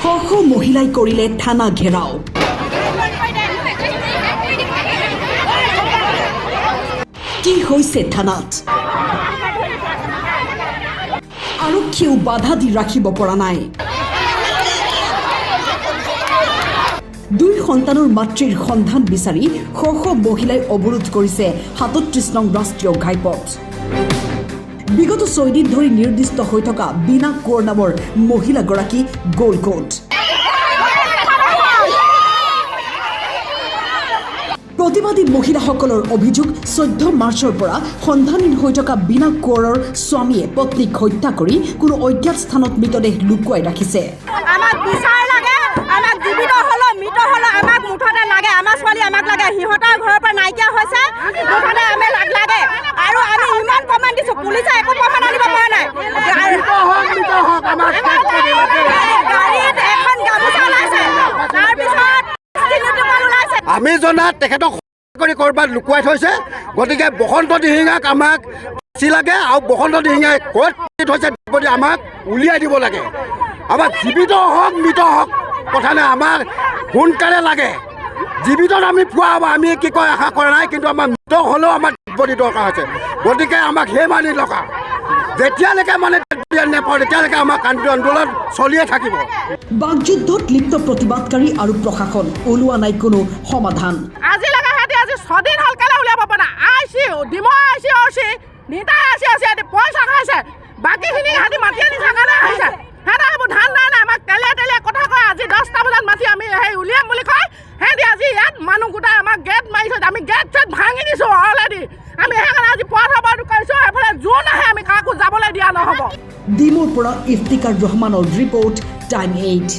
শ মহিলাই কৰিলে থানা ঘেৰাও। কি হৈছে থানাত? আৰক্ষীয়েও বাধা দি ৰাখিব পৰা নাই। দুই সন্তানৰ মাতৃৰ সন্ধান বিচাৰি শ মহিলাই অৱৰোধ কৰিছে ৩৭ নং ৰাষ্ট্ৰীয় ঘাইপথ। বিগত ৬ দিন ধৰি নিৰ্দিষ্ট হৈ থকা বীণা কোঁৱৰ নামৰ মহিলাগৰাকী গ'ল ক'ত? প্ৰতিবাদী মহিলাসকলৰ অভিযোগ ১৪ মাৰ্চৰ পৰা সন্ধানহীন হৈ থকা বীণা কোঁৱৰৰ স্বামীয়ে পত্নীক হত্যা কৰি কোনো অজ্ঞাত স্থানত মৃতদেহ লুকুৱাই ৰাখিছে। আমাক বিচাৰ লাগে, আমাক জীৱিত হলো মৃত হলো আমাক মুঠতে লাগে, আমাৰ ছোৱালী আমাক লাগে। সিহঁতৰ ঘৰৰ পৰা নাইকিয়া হৈছে, মুঠতে আমি লাগে। আৰু আমি ইমান প্ৰমাণ দিছো, পুলিচে একো প্ৰমাণ আনিব পৰা নাই। গাড়ীত এখন গামোচা ওলাইছে, তাৰপিছত আমি জনাত তেখেতক কৰি ক'ৰবাত লুকুৱাই থৈছে। গতিকে বসন্ত দিহিঙাক আমাক বেছি লাগে আৰু বসন্ত দিহিঙাই ক'ত থৈছে আমাক উলিয়াই দিব লাগে। আমাক জীৱিত হওক মৃত হওক কথা নাই, আমাক সোনকালে লাগে। জীৱিতত আমি পোৱা হ'ব, আমি কি কয় আশা কৰা নাই, কিন্তু আমাৰ মৃত হ'লেও আমাৰ বডি দৰকাৰ হৈছে। গতিকে আমাক সেই মানি দৰকাৰ। যেতিয়ালৈকে মানে নেপাওঁ তেতিয়ালৈকে আমাৰ আন্দোলন চলিয়ে থাকিব। বাকযুদ্ধত লিপ্ত প্ৰতিবাদকাৰী আৰু প্ৰশাসন ওলোৱা নাই কোনো সমাধান। আজিলৈকে সিহঁতি আজি 6 দিন হ'ল কেলে উলিয়াব পৰা নাই। আইচিউ ডিমৌ আইচিউ নিতা আইচিউ পইচা খাইছে, বাকীখিনি সিহঁতি মাতি আনি থকা নাই আহিছে। সিহঁতে সেইবোৰ ধান নাই নাই, আমাক তেলে কথা কয়। আজি 10টা বজাত মাতি আমি সেই উলিয়াম বুলি কয়। সিহঁতি আজি ইয়াত মানুহ গোটাই আমাক গেট মাৰি থৈছে। আমি গেট চেট ভাঙি দিছোঁ অলৰেডি। আমি সেইকাৰণে আজি পথ অৱৰোধ কৰিছোঁ। এফালে যোন আহে আমি কাকো যাবলৈ দিয়া নহ'ব। ডিমৌৰ পৰা ইফতিকাৰ ৰহমানৰ ৰিপৰ্ট, টাইম 8।